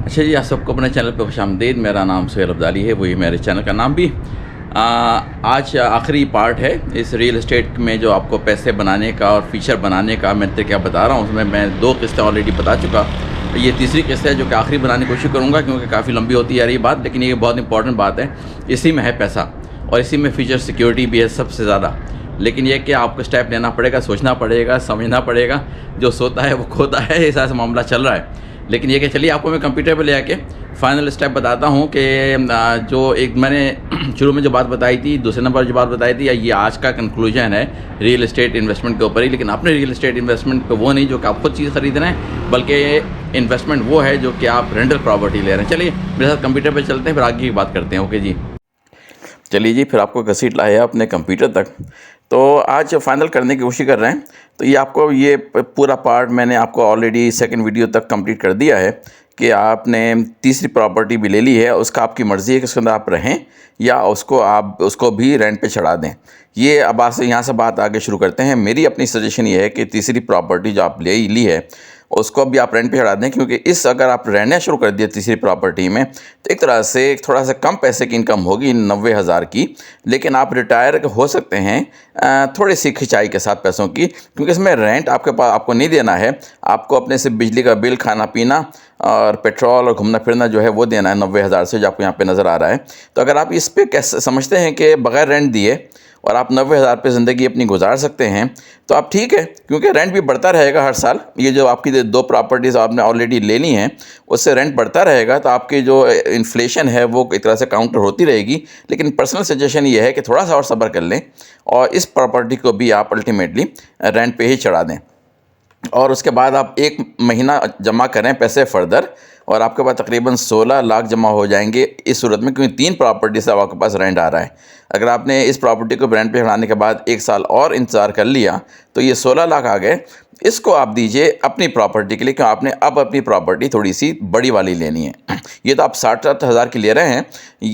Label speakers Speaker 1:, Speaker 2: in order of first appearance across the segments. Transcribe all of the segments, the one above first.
Speaker 1: अच्छा जी, आप सबको अपने चैनल पे खुशामदीद। मेरा नाम सुहेल अब्दाली है, वही मेरे चैनल का नाम भी। आज आखिरी पार्ट है इस रियल एस्टेट में जो आपको पैसे बनाने का और फीचर बनाने का मैं क्या बता रहा हूँ। उसमें मैं 2 किस्तें ऑलरेडी बता चुका। ये तीसरी किस्त है जो कि आखिरी बनाने की कोशिश करूँगा, क्योंकि काफ़ी लंबी होती है यार ये बात, लेकिन ये बहुत इंपॉर्टेंट बात है। इसी में है पैसा और इसी में फीचर सिक्योरिटी भी है सबसे ज़्यादा। लेकिन ये कि आपको स्टेप लेना पड़ेगा, सोचना पड़ेगा, समझना पड़ेगा। जो सोता है वो खोता है, ऐसा मामला चल रहा है। लेकिन ये कि चलिए आपको मैं कंप्यूटर पे ले आके फाइनल स्टेप बताता हूँ कि जो एक मैंने शुरू में जो बात बताई थी, दूसरे नंबर जो बात बताई थी, ये आज का कंक्लूजन है रियल एस्टेट इन्वेस्टमेंट के ऊपर ही। लेकिन अपने रियल एस्टेट इन्वेस्टमेंट पे वो नहीं जो कि आप खुद चीज़ खरीद रहे हैं, बल्कि इन्वेस्टमेंट वो है जो कि आप रेंटल प्रॉपर्टी ले रहे हैं। चलिए मेरे साथ कंप्यूटर पर चलते हैं, फिर आगे की बात करते हैं। ओके जी, चलिए जी, फिर आपको घसीट लाया अपने कंप्यूटर तक। तो आज फाइनल करने की कोशिश कर रहे हैं। तो ये आपको ये पूरा पार्ट मैंने आपको ऑलरेडी सेकंड वीडियो तक कंप्लीट कर दिया है कि आपने तीसरी प्रॉपर्टी भी ले ली है। उसका आपकी मर्ज़ी है कि उसके अंदर आप रहें या उसको भी रेंट पे चढ़ा दें। ये अब आज से यहाँ से बात आगे शुरू करते हैं। मेरी अपनी सजेशन ये है कि तीसरी प्रॉपर्टी जो आप ले ली है उसको भी आप रेंट पे चढ़ा दें, क्योंकि अगर आप रहना शुरू कर दिए तीसरी प्रॉपर्टी में तो एक तरह से थोड़ा सा कम पैसे की इनकम होगी, 90,000 की। लेकिन आप रिटायर हो सकते हैं थोड़ी सी खिंचाई के साथ पैसों की, क्योंकि इसमें रेंट आपको नहीं देना है। आपको अपने से बिजली का बिल, खाना पीना और पेट्रोल और घूमना फिरना जो है वो देना है 90,000 से, जो आपको यहाँ पे नज़र आ रहा है। तो अगर आप इस पे कैसे समझते हैं कि बग़ैर रेंट दिए और आप 90,000 पे ज़िंदगी अपनी गुजार सकते हैं, तो आप ठीक है, क्योंकि रेंट भी बढ़ता रहेगा हर साल। ये जो आपकी 2 प्रॉपर्टीज़ आपने ऑलरेडी ले ली हैं उससे रेंट बढ़ता रहेगा, तो आपकी जो इन्फ्लेशन है वो एक तरह से काउंटर होती रहेगी। लेकिन पर्सनल सजेशन ये है कि थोड़ा सा और सब्र कर लें और इस प्रॉपर्टी को भी आप अल्टीमेटली रेंट पे ही चढ़ा दें। और उसके बाद आप 1 महीना जमा करें पैसे फ़र्दर, और आपके पास तकरीबन 16 लाख जमा हो जाएंगे इस सूरत में, क्योंकि 3 प्रॉपर्टी से आपके पास रेंट आ रहा है। अगर आपने इस प्रॉपर्टी को रेंट पे चढ़ाने के बाद 1 साल और इंतज़ार कर लिया तो ये 16 लाख आ गए। इसको आप दीजिए अपनी प्रॉपर्टी के लिए, क्यों आपने अब अपनी प्रॉपर्टी थोड़ी सी बड़ी वाली लेनी है। ये तो आप 60-60 हज़ार की ले रहे हैं,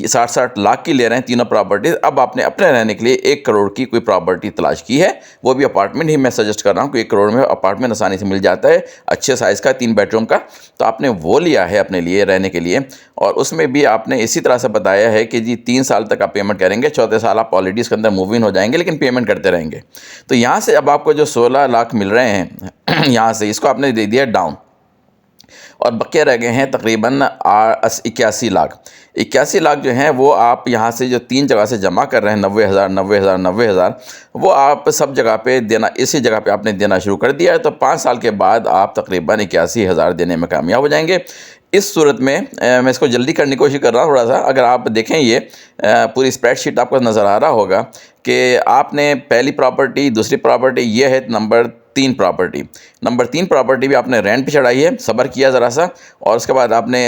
Speaker 1: 60-60 लाख की ले रहे हैं तीनों प्रॉपर्टीज़। अब आपने अपने रहने के लिए 1 करोड़ की कोई प्रॉपर्टी तलाश की है, वो भी अपार्टमेंट ही मैं सजेस्ट कर रहा हूँ कि 1 करोड़ में अपार्टमेंट आसानी से मिल जाता है, अच्छे साइज़ का 3 बेडरूम का। तो आपने वो लिया है अपने लिए रहने के लिए, और उसमें भी आपने इसी तरह से बताया है कि जी 3 साल तक आप पेमेंट करेंगे, चौथे साल आप ऑलरेडी इसके अंदर मूव इन हो जाएंगे, लेकिन पेमेंट करते रहेंगे। तो यहाँ से अब आपको जो 16 लाख मिल रहे हैं यहाँ से इसको आपने दे दिया डाउन, और बचे रह गए हैं तकरीबन 81 लाख। 81 लाख जो हैं वो आप यहाँ से जो 3 जगह से जमा कर रहे हैं, 90,000 90,000 90,000, वो आप सब जगह पे देना, इसी जगह पे आपने देना शुरू कर दिया है। तो 5 साल के बाद आप तकरीबन 81,000 देने में कामयाब हो जाएंगे। इस सूरत में मैं इसको जल्दी करने की कोशिश कर रहा हूँ थोड़ा सा। अगर आप देखें ये पूरी स्प्रेडशीट आपको नज़र आ रहा होगा कि आपने पहली प्रॉपर्टी, दूसरी प्रॉपर्टी, ये है नंबर 3 प्रॉपर्टी। नंबर 3 प्रॉपर्टी भी आपने रेंट पे चढ़ाई है, सब्र किया ज़रा सा, और उसके बाद आपने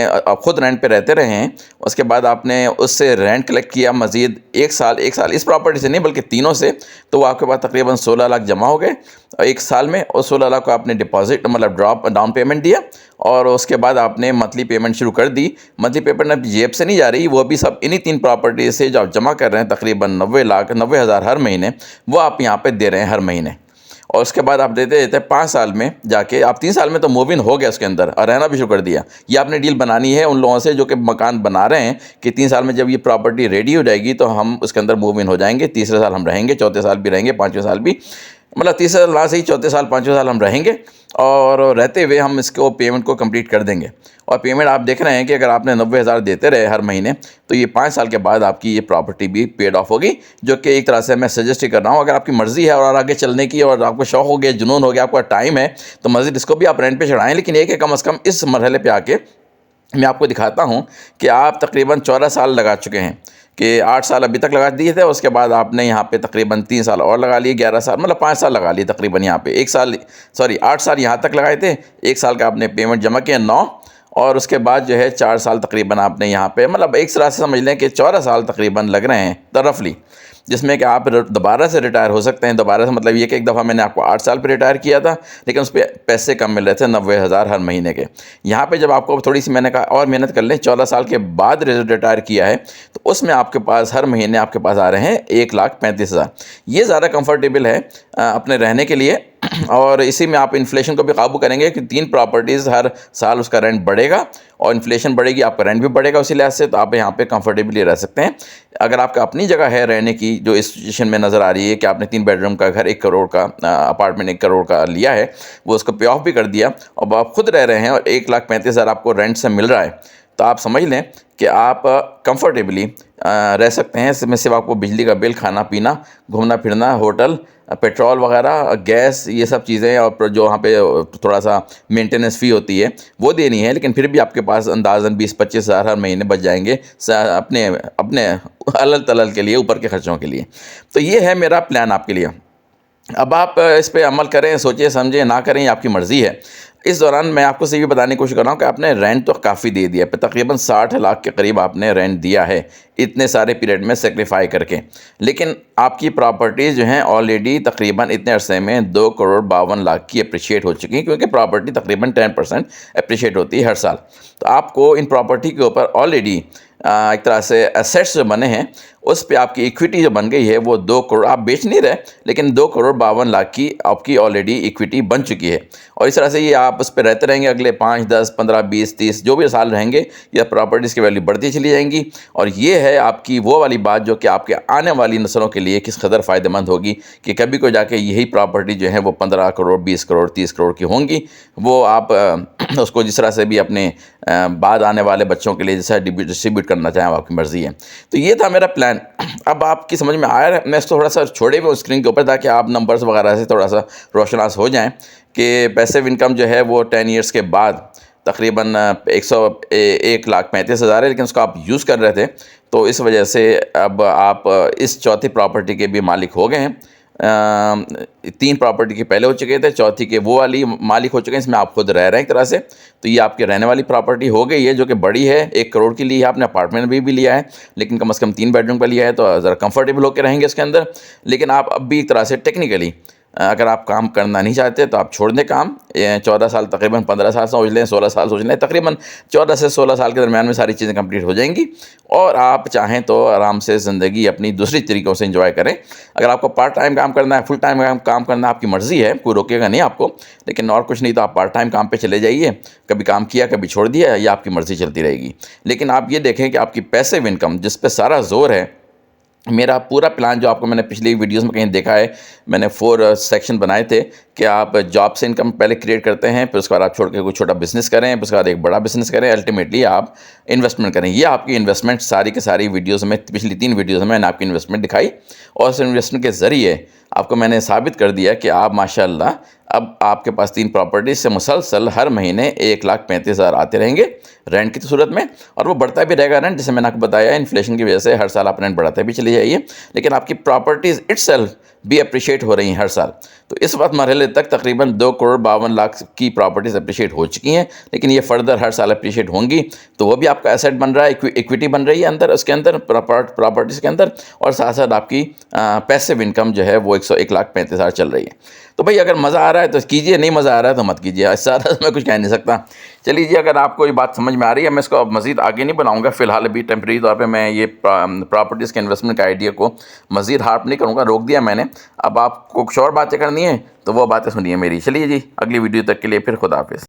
Speaker 1: ख़ुद रेंट पे रहते रहे हैं। उसके बाद आपने उससे रेंट कलेक्ट किया मज़ीद 1 साल इस प्रॉपर्टी से नहीं बल्कि तीनों से। तो वो आपके पास तकरीबन 16 लाख जमा हो गए 1 साल में, और 16 लाख को आपने डिपॉजिट मतलब डाउन पेमेंट दिया, और उसके बाद आपने मंथली पेमेंट शुरू कर दी। मंथली पेमेंट अब जेब से नहीं जा रही, वो भी सब इन्हीं 3 प्रॉपर्टी से जो आप जमा कर रहे हैं तकरीबन 90,000 हर महीने, वो आप यहाँ पे दे रहे हैं हर महीने। और उसके बाद आप देते देते 5 साल में जाके आप 3 साल में तो मूव इन हो गया उसके अंदर और रहना भी शुरू कर दिया। ये आपने डील बनानी है उन लोगों से जो कि मकान बना रहे हैं कि 3 साल में जब ये प्रॉपर्टी रेडी हो जाएगी तो हम उसके अंदर मूव इन हो जाएंगे। तीसरे साल हम रहेंगे, चौथे साल भी रहेंगे, पाँचवें साल भी, मतलब तीसरे साल ना सही, चौथे साल पाँचवें साल हम रहेंगे, और रहते हुए हम इसको पेमेंट को कंप्लीट कर देंगे। और पेमेंट आप देख रहे हैं कि अगर आपने 90,000 देते रहे हर महीने तो ये 5 साल के बाद आपकी ये प्रॉपर्टी भी पेड ऑफ होगी, जो कि एक तरह से मैं सजेस्ट ही कर रहा हूँ। अगर आपकी मर्ज़ी है और आगे चलने की और आपको शौक़ हो गया, जुनून हो गया, आपका टाइम है, तो मज़ीद इसको भी आप रेंट पे चढ़ाएँ। लेकिन एक है कम से कम इस मरहले पे आके मैं आपको दिखाता हूँ कि आप तकरीबन 14 साल लगा चुके हैं, कि 8 साल अभी तक लगा दिए थे, उसके बाद आपने यहाँ पे तकरीबन 3 साल और लगा लिए, 11 साल, मतलब 5 साल लगा लिए तकरीबन यहाँ पे। 8 साल यहाँ तक लगाए थे, 1 साल का आपने पेमेंट जमा किया 9, और उसके बाद जो है 4 साल तकरीबन आपने यहाँ पे, मतलब एक तरह से समझ लें कि 14 साल तकरीबन लग रहे हैं तो रफली, जिसमें कि आप दोबारा से रिटायर हो सकते हैं। दोबारा से मतलब ये कि एक दफ़ा मैंने आपको 8 साल पे रिटायर किया था, लेकिन उस पर पैसे कम मिल रहे थे, 90,000 हर महीने के। यहाँ पे जब आपको थोड़ी सी मैंने कहा और मेहनत कर लें, 14 साल के बाद रिटायर किया है, तो उसमें आपके पास हर महीने आपके पास आ रहे हैं 1,35,000। ये ज़्यादा कम्फर्टेबल है अपने रहने के लिए। और इसी में आप इन्फ्लेशन को भी काबू करेंगे कि 3 प्रॉपर्टीज़ हर साल उसका रेंट बढ़ेगा और इन्फ्लेशन बढ़ेगी, आपका रेंट भी बढ़ेगा उसी लिहाज से, तो आप यहाँ पे कंफर्टेबली रह सकते हैं। अगर आपका अपनी जगह है रहने की, जो इस सिचुएशन में नज़र आ रही है कि आपने 3 बेडरूम का घर 1 करोड़ का अपार्टमेंट 1 करोड़ का लिया है, वो उसको पे ऑफ भी कर दिया और आप खुद रह रहे हैं और 1,35,000 आपको रेंट से मिल रहा है, तो आप समझ लें कि आप कंफर्टेबली रह सकते हैं। इसमें सिर्फ आपको बिजली का बिल, खाना पीना, घूमना फिरना, होटल, पेट्रोल वगैरह, गैस, ये सब चीज़ें, और जो वहाँ पे थोड़ा सा मेंटेनेंस फ़ी होती है वो देनी है, लेकिन फिर भी आपके पास अंदाज़न 20-25 हज़ार हर महीने बच जाएंगे अपने अपने अलल तलल के लिए, ऊपर के खर्चों के लिए। तो ये है मेरा प्लान आपके लिए। अब आप इस पे अमल करें, सोचें समझें, ना करें, ये आपकी मर्ज़ी है। इस दौरान मैं आपको ये भी बताने की कोशिश कर रहा हूँ कि आपने रेंट तो काफ़ी दे दिया है, तकरीबन 60 लाख के करीब आपने रेंट दिया है इतने सारे पीरियड में सेक्रीफाई करके, लेकिन आपकी प्रॉपर्टीज़ जो हैं ऑलरेडी तकरीबन इतने अरसे में 2 करोड़ 52 लाख की अप्रिशिएट हो चुकी हैं, क्योंकि प्रॉपर्टी तकरीबन 10% अप्रिशिएट होती है हर साल। तो आपको इन प्रॉपर्टी के ऊपर ऑलरेडी एक तरह से एसेट्स जो बने हैं, उस पे आपकी इक्विटी जो बन गई है वो 2 करोड़, आप बेच नहीं रहे, लेकिन 2 करोड़ 52 लाख की आपकी ऑलरेडी इक्विटी बन चुकी है। और इस तरह से ये आप उस पर रहते रहेंगे अगले 5, 10, 15, 20, 30 जो भी साल रहेंगे, यह प्रॉपर्टीज़ की वैल्यू बढ़ती चली जाएंगी। और ये है आपकी वो वाली बात जो कि आपके आने वाली नस्लों के लिए किस कदर फ़ायदेमंद होगी कि कभी को जाके यही प्रॉपर्टी जो है वो 15 करोड़, 20 करोड़, 30 करोड़ की होंगी। वो आप उसको जिस तरह से भी अपने बाद आने वाले बच्चों के लिए जैसा डिस्ट्रीब्यूट करना चाहें, आपकी मर्ज़ी है। तो ये था मेरा प्लान। अब आपकी समझ में आया है, मैं इसको थोड़ा सा छोड़े हुए स्क्रीन के ऊपर ताकि आप नंबर्स वगैरह से थोड़ा सा रोशनास हो जाएं कि पैसिव इनकम जो है वो 10 ईयर्स के बाद तकरीबन 1,35,000 है, लेकिन उसको आप यूज़ कर रहे थे, तो इस वजह से अब आप इस चौथी प्रॉपर्टी के भी मालिक हो गए हैं। 3 प्रॉपर्टी के पहले हो चुके थे, चौथी के वो वाली मालिक हो चुके हैं, इसमें आप खुद रह रहे हैं एक तरह से। तो ये आपके रहने वाली प्रॉपर्टी हो गई है, जो कि बड़ी है, 1 करोड़ की ली है आपने, अपार्टमेंट भी लिया है, लेकिन कम से कम 3 बेडरूम का लिया है, तो ज़रा कंफर्टेबल होकर रहेंगे इसके अंदर। लेकिन आप अब भी एक तरह से टेक्निकली अगर आप काम करना नहीं चाहते तो आप छोड़ दें काम। 14 साल, तकरीबन 15 साल सोच लें, 16 साल सोच लें, तकरीबन 14 से 16 साल के दरमियान में सारी चीज़ें कंप्लीट हो जाएंगी और आप चाहें तो आराम से ज़िंदगी अपनी दूसरी तरीक़ों से एंजॉय करें। अगर आपको पार्ट टाइम काम करना है, फुल टाइम काम करना है, आपकी मर्ज़ी है, कोई रोकेगा नहीं आपको, लेकिन और कुछ नहीं तो आप पार्ट टाइम काम पे चले जाइए। कभी काम किया, कभी छोड़ दिया, ये आपकी मर्ज़ी चलती रहेगी। लेकिन आप ये देखें कि आपकी पैसिव इनकम जिस पे सारा जोर है, मेरा पूरा प्लान जो आपको मैंने पिछली वीडियोस में कहीं देखा है, मैंने 4 सेक्शन बनाए थे कि आप जॉब से इनकम पहले क्रिएट करते हैं, फिर उसके बाद आप छोड़ के कोई छोटा बिज़नेस करें, फिर उसके बाद एक बड़ा बिज़नेस करें, अल्टीमेटली आप इन्वेस्टमेंट करें। ये आपकी इन्वेस्टमेंट सारी के सारी वीडियोस में, पिछली 3 वीडियोस में मैंने आपकी इन्वेस्टमेंट दिखाई और उस इन्वेस्टमेंट के ज़रिए आपको मैंने साबित कर दिया कि आप माशाल्लाह अब आपके पास 3 प्रॉपर्टीज़ से मुसलसल हर महीने 1,35,000 आते रहेंगे रेंट की सूरत में, और वो बढ़ता भी रहेगा रेंट, जैसे मैंने आपको बताया इन्फ्लेशन की वजह से हर साल आप रेंट बढ़ाते भी चले जाइए, लेकिन आपकी प्रॉपर्टीज़ इटसेल्फ भी अप्रिशिएट हो रही हैं हर साल। तो इस वक्त मरहले तक तकरीबन 2 करोड़ 52 लाख की प्रॉपर्टीज़ अप्रिशिएट हो चुकी हैं, लेकिन ये फर्दर हर साल अप्रिशिएट होंगी, तो वो भी आपका एसेट बन रहा है, इक्विटी बन रही है अंदर, उसके अंदर प्रॉपर्टीज़ के अंदर, और साथ साथ आपकी पैसिव इनकम जो है वो 1,35,000 चल रही है। तो भाई अगर मज़ा आ रहा है तो कीजिए, नहीं मज़ा आ रहा है तो मत कीजिए, इससे ज़्यादा मैं कुछ कह नहीं सकता। चलिए जी, अगर आपको ये बात समझ में आ रही है, मैं इसको अब मज़ीद आगे नहीं बनाऊंगा, फ़िलहाल अभी टेम्परेरी तौर पे मैं ये प्रॉपर्टीज़ के इन्वेस्टमेंट के आइडिया को मज़ीद हार्प नहीं करूँगा, रोक दिया मैंने। अब आपको कुछ और बातें करनी है तो वो बातें सुनिए मेरी। चलिए जी, अगली वीडियो तक के लिए फिर खुदा हाफ़िज़।